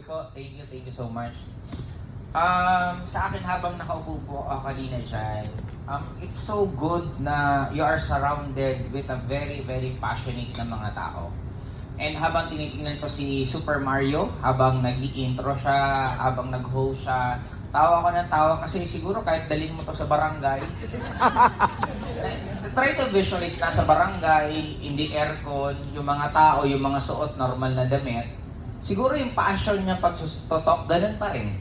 Okay po, thank you so much. Sa akin habang nakaupo po ako kanina dyan, it's so good na you are surrounded with a very, very passionate na mga tao. And habang tinitingnan ko si Super Mario, habang nag-i-intro siya, habang nag-host siya, tawa ko ng tawa kasi siguro kahit dalhin mo to sa barangay, try to visualize nasa barangay, hindi aircon, yung mga tao, yung mga suot, normal na damit. Siguro yung passion niya pag totok, ganun pa rin.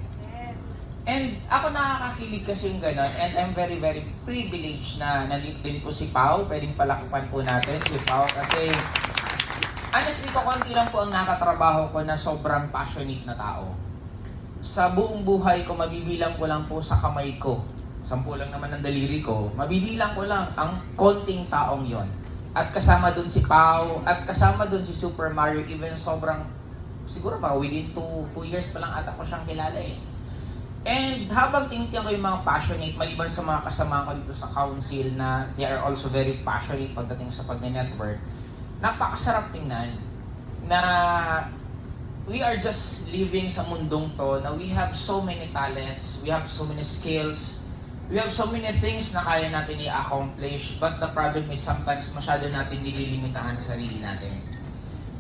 And ako nakakakilig kasi yung ganun, and I'm very, very privileged na nandito din po si Pao. Pwedeng palakipan po natin si Pao kasi honestly ko, konti lang po ang nakatrabaho ko na sobrang passionate na tao. Sa buong buhay ko, mabibilang ko lang po sa kamay ko. 10 lang naman ang daliri ko. Mabibilang ko lang ang konting taong yon. At kasama dun si Pao, at kasama dun si Super Mario, even sobrang, siguro ba, within 2 years pa lang ata ko siyang kilala eh. And habang tinitingnan ko yung mga passionate, maliban sa mga kasama ko dito sa council na they are also very passionate pagdating sa pag-network, napakasarap tingnan na we are just living sa mundong to na we have so many talents, we have so many skills, we have so many things na kaya natin i-accomplish, but the problem is sometimes masyado natin nililimitahan sa sarili natin.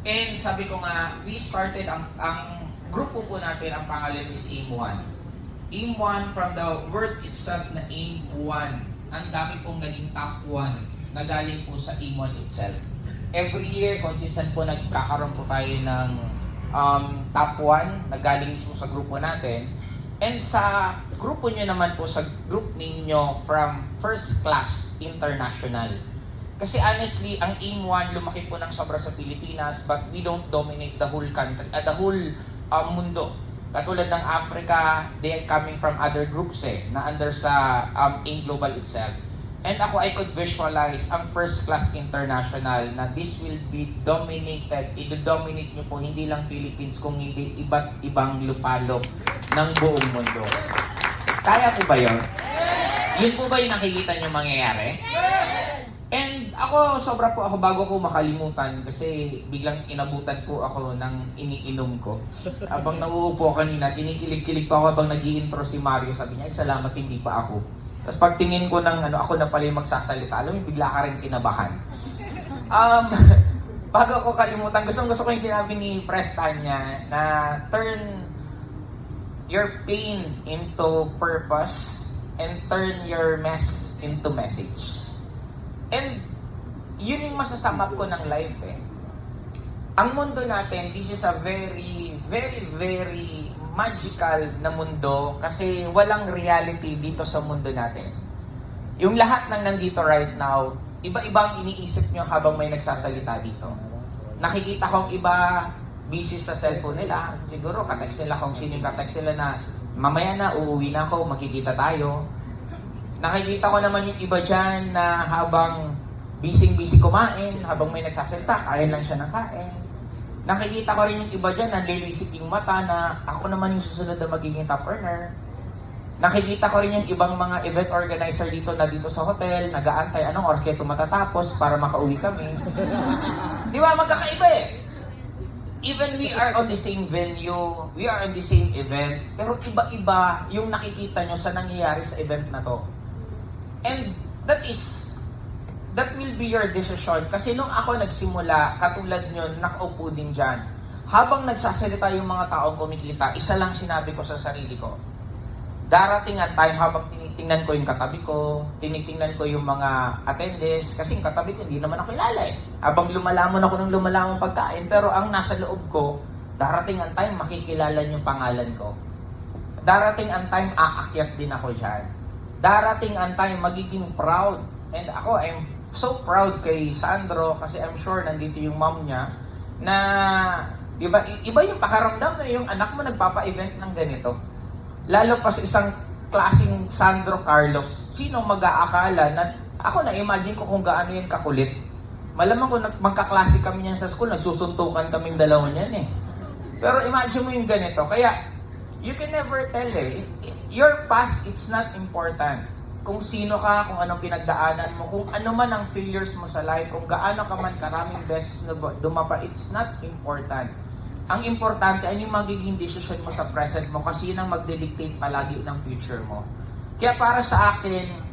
And sabi ko nga, we started, ang grupo po natin, ang pangalan is AIM1. AIM1 from the word itself na AIM1, ang dami pong naging top 1 na galing po sa AIM1 itself. Every year, consistent po nagkakaroon po tayo ng top 1 na galing mismo sa grupo natin. And sa grupo nyo naman po, sa group ninyo from First Class International. Kasi honestly, ang AIM1 lumaki po ng sobra sa Pilipinas, but we don't dominate the whole country, the whole mundo. Katulad ng Africa, they are coming from other groups na under sa AIM Global itself. And ako, I could visualize ang First Class International na this will be dominated, i-dominate nyo po hindi lang Philippines, kung hindi iba't ibang lupalop ng buong mundo. Kaya po ba yun? Yun po ba yung nakikita nyo mangyayari? And ako, sobra po ako bago ko makalimutan kasi biglang inabutan po ako ng iniinom ko. Habang nauupo kanina, kinikilig-kilig pa ako habang nag-i-intro si Mario. Sabi niya, ay salamat, hindi pa ako. Tapos pagtingin ko ng ako na pala yung magsasalita, alam mo, bigla ka rin kinabahan. Bago ko kalimutan, gusto ko yung sinabi ni Prestanya na turn your pain into purpose and turn your mess into message. And yun yung masasamap ko ng life eh. Ang mundo natin, this is a very, very, very magical na mundo kasi walang reality dito sa mundo natin. Yung lahat ng nandito right now, iba-ibang iniisip nyo habang may nagsasalita dito. Nakikita kong iba busy sa cellphone nila. Siguro katext nila kung sino yung katext nila na mamaya na, uuwi na ako, magkikita tayo. Nakikita ko naman yung iba dyan na habang busy kumain, habang may nagsasalita, kain lang siya ng kain. Nakikita ko rin yung iba dyan na lilisip yung mata na ako naman yung susunod na magiging top earner. Nakikita ko rin yung ibang mga event organizer dito na dito sa hotel, nag-aantay anong oras kayo matatapos para makauwi kami. Di ba? Magkakaiba eh. Even we are on the same venue, we are on the same event, pero iba-iba yung nakikita nyo sa nangyayari sa event na to. And that will be your decision. Kasi nung ako nagsimula, katulad nyo, nakaupo din dyan. Habang nagsasalita yung mga taong kumikita, isa lang sinabi ko sa sarili ko. Darating ang time habang tinitingnan ko yung katabi ko, tinitingnan ko yung mga attendees, kasi yung katabi ko hindi naman ako kilala eh. Habang lumalamon ako ng lumalamon pagkain, pero ang nasa loob ko, darating ang time makikilala yung pangalan ko. Darating ang time aakyat din ako dyan. Darating ang time magiging proud. And ako, I'm so proud kay Sandro kasi I'm sure nandito yung mom niya na iba yung pakaramdam na yung anak mo nagpapa-event ng ganito. Lalo pa sa isang klaseng Sandro Carlos. Sino mag-aakala na ako na-imagine ko kung gaano yan kakulit. Malamang kung magkaklase kami niyan sa school, nagsusuntukan kaming dalawa niyan eh. Pero imagine mo yung ganito. Kaya you can never tell eh. Your past, it's not important. Kung sino ka, kung anong pinagdaanan mo, kung ano man ang failures mo sa life, kung gaano ka man karaming beses na dumapa, it's not important. Ang importante ay yung magiging decision mo sa present mo kasi yun ang magdidictate palagi ng future mo. Kaya para sa akin,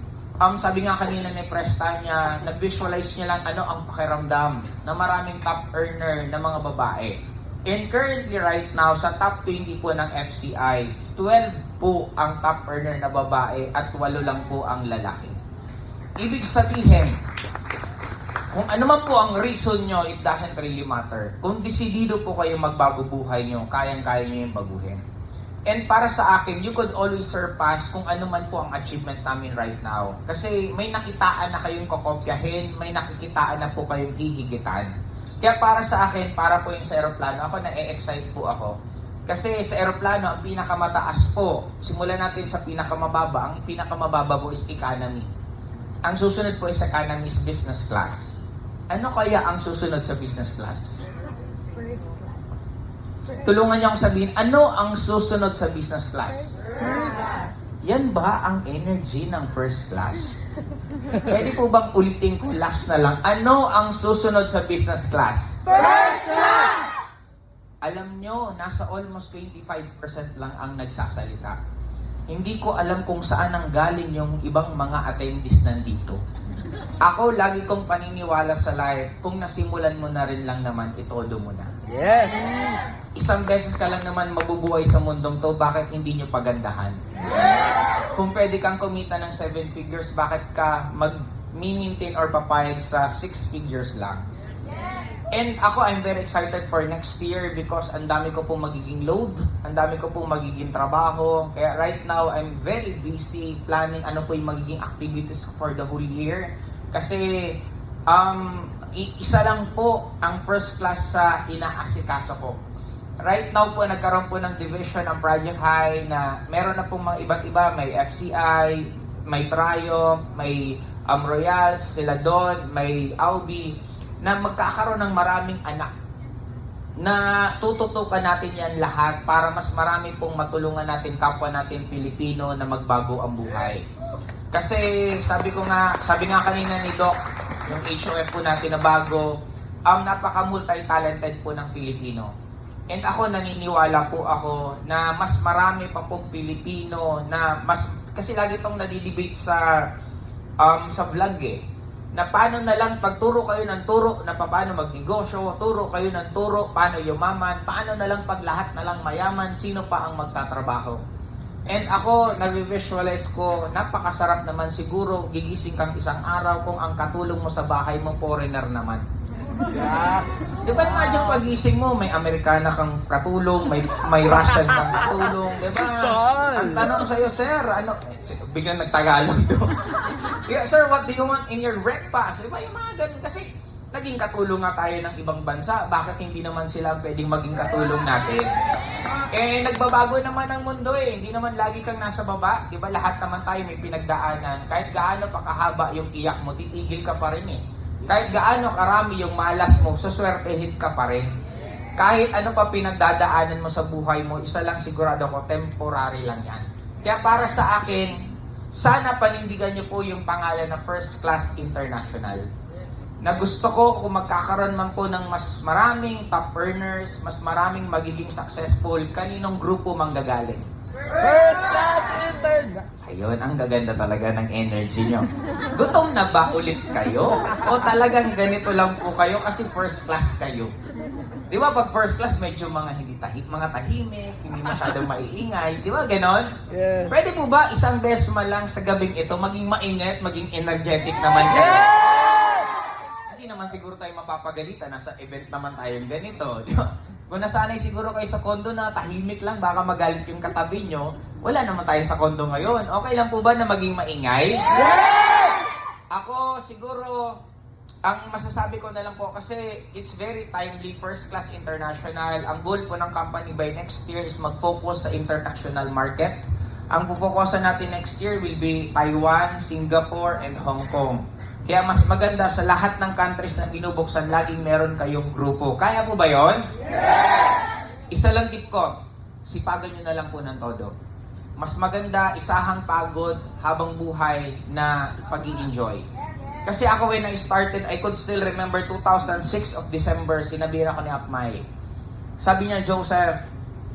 sabi nga kanina ni Prestanya, nag-visualize niya lang ano ang pakiramdam na maraming top earner na mga babae. And currently right now, sa top 20 po ng FCI, 12 po ang top earner na babae at 8 lang po ang lalaki. Ibig sabihin, kung ano man po ang reason nyo, it doesn't really matter. Kung desidido po kayo magbago buhay nyo, kayang-kaya nyo yung baguhin. And para sa akin, you could always surpass kung ano man po ang achievement namin right now. Kasi may nakitaan na kayong kokopyahin, may nakikitaan na po kayong hihigitan. Kaya para sa akin, para po yung sa aeroplano, ako na-excite po ako. Kasi sa aeroplano, ang pinakamataas po, simulan natin sa pinakamababa, ang pinakamababa po is economy. Ang susunod po is economy is business class. Ano kaya ang susunod sa business class? First class. Tulungan niyo akong sabihin, ano ang susunod sa business class? First class. Yan ba ang energy ng first class? Pwede po bang ulitin ko last na lang? Ano ang susunod sa business class? First class! Alam nyo, nasa almost 25% lang ang nagsasalita. Hindi ko alam kung saan ang galing yung ibang mga attendees nandito. Ako, lagi kong paniniwala sa life, kung nasimulan mo na rin lang naman, itodo mo na. Yes! Isang beses ka lang naman mabubuhay sa mundong to, bakit hindi nyo pagandahan? Kung pwede kang kumita ng 7 figures, bakit ka mag-maintain or papayag sa 6 figures lang? And ako, I'm very excited for next year because ang dami ko pong magiging load, ang dami ko pong magiging trabaho. Kaya right now, I'm very busy planning ano po yung magiging activities for the whole year. Kasi isa lang po ang first class sa inaasikaso ko. Right now po, nagkaroon po ng division ang Project High na meron na pong mga iba't iba. May FCI, may Triumph, may Royals, sila Don, may Albi, na magkakaroon ng maraming anak. Na tututukan natin yan lahat para mas marami pong matulungan natin, kapwa natin Filipino na magbago ang buhay. Kasi sabi nga kanina ni Doc, yung HOF po natin na bago, napaka-multi-talented po ng Filipino. And ako, naniniwala po ako na mas marami pa po Pilipino na kasi lagi itong nadidebate sa vlog na paano na lang pagturo kayo ng turo na paano magnegosyo, turo kayo ng turo paano yumaman, paano na lang pag lahat na lang mayaman, sino pa ang magtatrabaho. And ako, nag-visualize ko, napakasarap naman siguro, gigising kang isang araw kung ang katulong mo sa bahay mo, foreigner naman. Yeah. Di ba imagine pagising mo, may Amerikana kang katulong, may Russian kang katulong, di ba? Ang tanong sa'yo, sir, biglang nagtagalog, di ba? Yeah, sir, what do you want in your breakfast? Di ba yung mga ganun? Kasi naging katulong nga tayo ng ibang bansa, bakit hindi naman sila pwedeng maging katulong natin? Nagbabago naman ang mundo hindi naman lagi kang nasa baba, di ba? Lahat naman tayo may pinagdaanan, kahit gaano pa kahaba yung iyak mo, titigil ka pa rin Kahit gaano karami yung malas mo, suswertehin ka pa rin. Kahit ano pa pinagdadaanan mo sa buhay mo, isa lang sigurado ko, temporary lang yan. Kaya para sa akin, sana panindigan niyo po yung pangalan na First Class International. Na gusto ko kung magkakaroon man po ng mas maraming top earners, mas maraming magiging successful, kaninong grupo manggagaling? First Class Intern! Ayun, ang gaganda talaga ng energy nyo. Gutom na ba ulit kayo? O talagang ganito lang po kayo kasi first class kayo? Di ba pag first class, medyo mga mga tahimik, hindi masyadong maiingay. Di ba ganon? Yes. Pwede po ba isang beses man lang sa gabing ito, maging maingat, maging energetic naman kayo? Hindi naman siguro tayo mapapagalitan. Nasa event naman tayong ganito. Di ba? Kung nasanay siguro kayo sa kondo na tahimik lang, baka magalit yung katabi nyo, wala naman tayo sa kondo ngayon. Okay lang po ba na maging maingay? Yes! Ako siguro, ang masasabi ko na lang po kasi it's very timely, First Class International. Ang goal po ng company by next year is mag-focus sa international market. Ang pufokusan natin next year will be Taiwan, Singapore, and Hong Kong. Kaya mas maganda sa lahat ng countries na binubuksan, laging meron kayong grupo. Kaya po ba yon? Yes! Isa lang tip ko, sipagan nyo na lang po ng todo. Mas maganda isahang pagod habang buhay na pag-i-enjoy. Kasi ako when I started, I could still remember 2006 of December, sinabihan ako ni Apmay. Sabi niya, Joseph,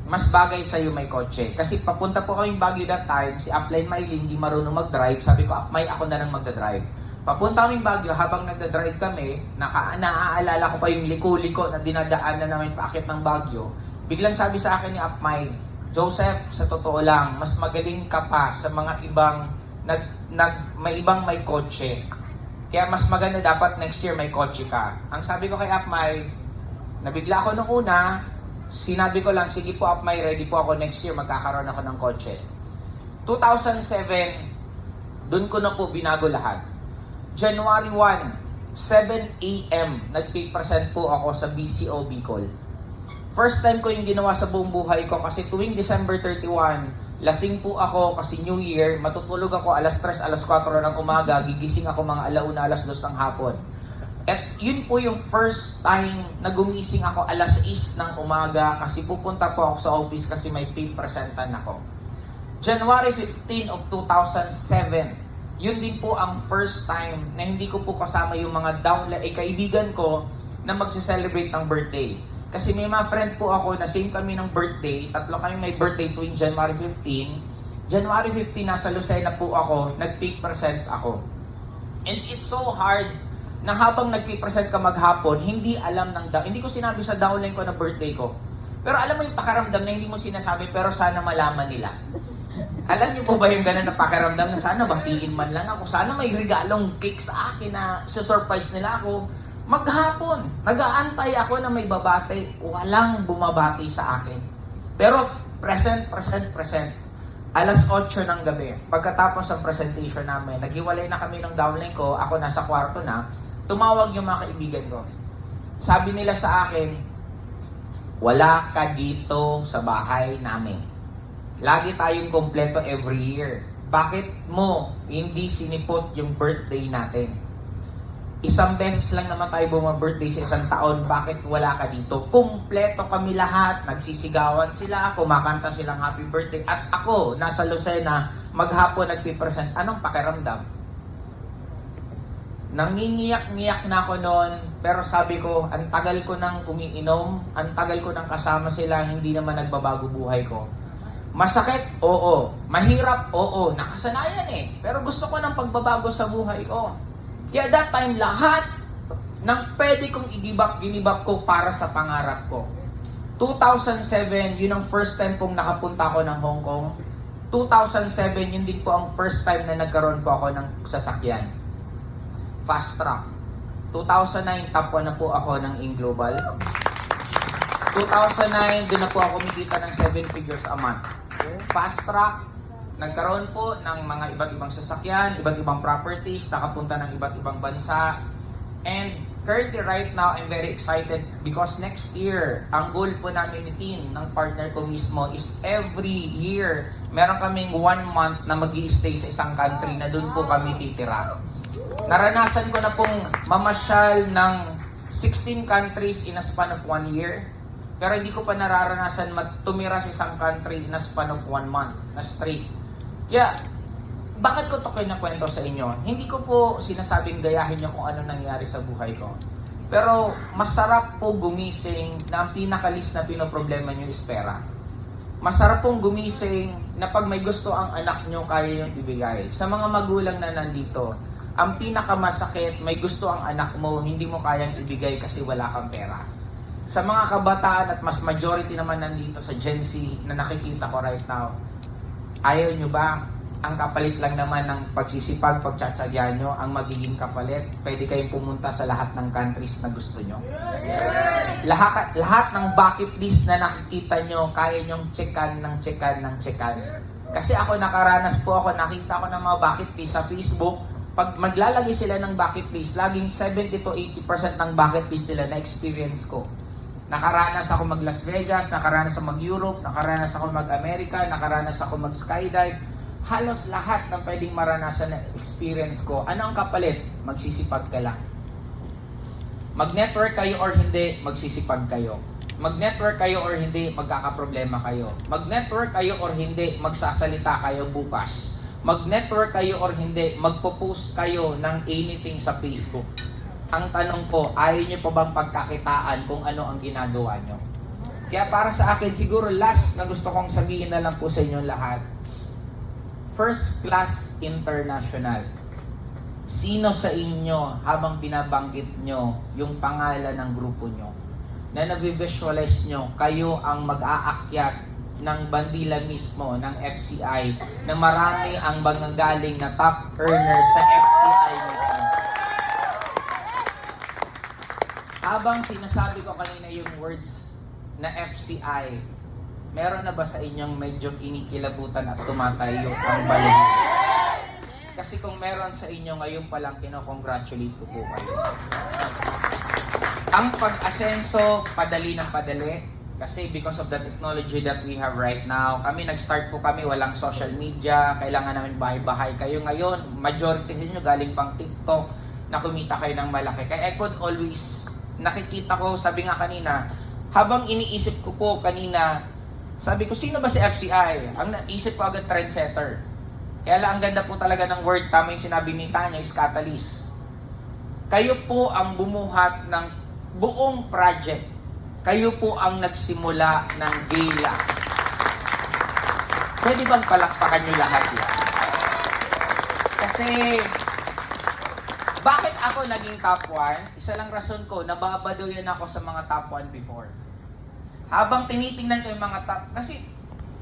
mas bagay sa'yo may kotse. Kasi papunta po kaming Baguio that time, si Upline Maylin hindi marunong mag-drive. Sabi ko, Upmay, ako na lang magdadrive. Papunta kaming Baguio, habang nagdadrive kami, naaalala ko pa yung liko-liko na dinadaanan namin paakit ng Baguio. Biglang sabi sa akin ni Upmay, Joseph, sa totoo lang, mas magaling ka pa sa mga ibang may ibang may kotse. Kaya mas maganda dapat next year may kotse ka. Ang sabi ko kay Upmay, nabigla ako nung una, sinabi ko lang, sige po Upmay, ready po ako next year, magkakaroon ako ng kotse. 2007, dun ko na po binago lahat. January 1, 7 a.m., nag-present po ako sa BCO Bicol. First time ko yung ginawa sa buong buhay ko kasi tuwing December 31, lasing po ako kasi New Year, matutulog ako alas 3, alas 4 ng umaga, gigising ako mga alauna, alas 2 ng hapon. At yun po yung first time na gumising ako alas 6 ng umaga kasi pupunta po ako sa office kasi may pay-presentan ako. January 15 of 2007, yun din po ang first time na hindi ko po kasama yung mga kaibigan ko na magse-celebrate ng birthday. Kasi may mga friend po ako na same kami ng birthday, tatlo kami may birthday tuwing January 15. January 15, nasa Lucena po ako, nag-peak present ako. And it's so hard na habang nag-present ka maghapon, hindi alam hindi ko sinabi sa downline ko na birthday ko. Pero alam mo yung pakaramdam na hindi mo sinasabi pero sana malaman nila. Alam niyo po ba yung ganun na pakiramdam na sana batiin man lang ako, sana may regalong cake sa akin na surprise nila ako. Maghapon, nag-aantay ako na may babati, walang bumabati sa akin. Pero present. Alas 8 ng gabi, pagkatapos ng presentation namin, naghiwalay na kami ng downline ko, ako nasa kwarto na, tumawag yung mga kaibigan ko. Sabi nila sa akin, wala ka dito sa bahay namin. Lagi tayong kompleto every year. Bakit mo hindi sinipot yung birthday natin? Isang beses lang naman tayo bumabirthday sa isang taon, bakit wala ka dito? Kumpleto kami lahat, nagsisigawan sila, kumakanta silang happy birthday. At ako, nasa Lucena, maghapon nagpipresent. Anong pakiramdam? Nangingiyak-ngiyak na ako noon, pero sabi ko, ang tagal ko nang umiinom, ang tagal ko nang kasama sila, hindi naman nagbabago buhay ko. Masakit? Oo. Mahirap? Oo. Nakasanayan eh. Pero gusto ko ng pagbabago sa buhay ko. Kaya that time, lahat ng pwede kong ginibap ko para sa pangarap ko. 2007, yun ang first time pong nakapunta ako ng Hong Kong. 2007, yun din po ang first time na nagkaroon po ako ng sasakyan. Fast track. 2009, top 1 na po ako ng InGlobal. 2009, doon na po ako kumikita ng 7 figures a month. Fast track. Nagkaroon po ng mga iba't ibang sasakyan, iba't ibang properties, nakapunta ng iba't ibang bansa. And currently right now, I'm very excited because next year, ang goal po namin ni team, ng partner ko mismo, is every year, meron kaming 1 month na mag-i-stay sa isang country na doon po kami titira. Naranasan ko na pong mamasyal ng 16 countries in a span of 1 year. Pero hindi ko pa nararanasan tumira sa isang country in a span of 1 month na straight. Kaya, bakit ko ito kinakwento sa inyo? Hindi ko po sinasabing gayahin nyo kung ano nangyari sa buhay ko. Pero masarap po gumising na ang pinakalis na pinoproblema nyo is pera. Masarap pong gumising na pag may gusto ang anak nyo, kaya yung ibigay. Sa mga magulang na nandito, ang pinakamasakit, may gusto ang anak mo, hindi mo kayang ibigay kasi wala kang pera. Sa mga kabataan at mas majority naman nandito sa Gen Z na nakikita ko right now, ayaw nyo ba? Ang kapalit lang naman ng pagsisipag, pagtsatsagyan nyo, ang magiging kapalit, pwede kayong pumunta sa lahat ng countries na gusto nyo. Lahat ng bucket list na nakikita nyo, kaya nyong checkan. Kasi ako nakaranas po ako, nakita ko ng mga bucket list sa Facebook. Pag maglalagay sila ng bucket list, laging 70 to 80% ng bucket list nila na experience ko. Nakaranas ako mag Las Vegas, nakaranas ako mag Europe, nakaranas ako mag America, nakaranas ako mag skydive. Halos lahat ng pwedeng maranasan na experience ko. Ano ang kapalit? Magsisipag ka lang. Mag-network kayo or hindi, magsisipag kayo. Mag-network kayo or hindi, magkakaproblema kayo. Mag-network kayo or hindi, magsasalita kayo bukas. Mag-network kayo or hindi, magpo-post kayo ng anything sa Facebook. Ang tanong ko, ayaw niyo pa bang pagkakitaan kung ano ang ginagawa niyo? Kaya para sa akin, siguro last na gusto kong sabihin na lang po sa inyo lahat, First Class International. Sino sa inyo habang binabanggit nyo yung pangalan ng grupo nyo, na nabivisualize nyo, kayo ang mag-aakyat ng bandila mismo ng FCI, na marami ang magagaling na top earners sa FCI mismo. Habang sinasabi ko kanina yung words na FCI, meron na ba sa inyong medyo kinikilabutan at tumatayo ang balon? Kasi kung meron sa inyo ngayon pa lang, kino-congratulate ko po kayo. Ang pag-asenso, padali ng padali. Kasi because of the technology that we have right now, nag-start po kami, walang social media, kailangan namin bahay-bahay. Kayo ngayon, majority sa inyo galing pang TikTok, na kumita kayo ng malaki. Kaya I could always, nakikita ko, sabi nga kanina, habang iniisip ko po kanina, sabi ko, sino ba si FCI? Ang naisip ko agad, trendsetter. Kaya lang, ang ganda po talaga ng word, tama yung sinabi ni Tanya, is catalyst. Kayo po ang bumuhat ng buong project. Kayo po ang nagsimula ng gala. Pwede bang palakpakan nyo lahat yan? Kasi, bakit ako naging top 1? Isa lang rason ko, nababadoyan ako sa mga top 1 before. Habang tinitingnan ko yung mga top, kasi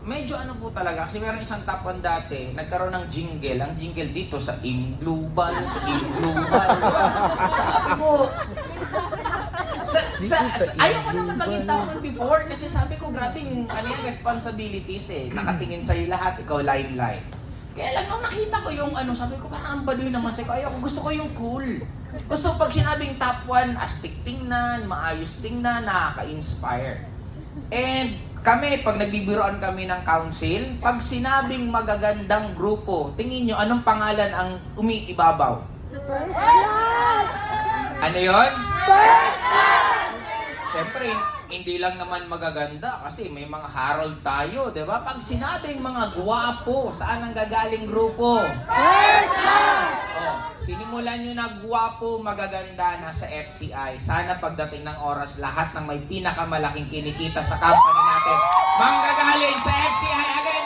medyo ano po talaga, kasi meron isang top 1 dati, nagkaroon ng jingle, ang jingle dito sa Global, sa Global. Sabi ko, ayaw ko naman maging top 1 before, kasi sabi ko, grabe yung responsibilities nakatingin sa'yo lahat, ikaw limelight. Kaya lang, nung nakita ko yung sabi ko, parang ang baduy naman sa'yo, ayaw ko, gusto ko yung cool. Gusto pag sinabing top 1, astig tingnan, maayos tingnan, nakaka-inspire. And kami, pag nagbibiroan kami ng council, pag sinabing magagandang grupo, tingin nyo, anong pangalan ang umiibabaw? First class! Ano yon? First class! Siyempre, hindi lang naman magaganda kasi may mga Harold tayo, di ba? Pag sinabing mga gwapo, saan ang gagaling grupo? First class! Oh, sinimulan nyo na gwapo, magaganda na sa FCI. Sana pagdating ng oras, lahat ng may pinakamalaking kinikita sa company natin, manggagaling sa FCI. Again,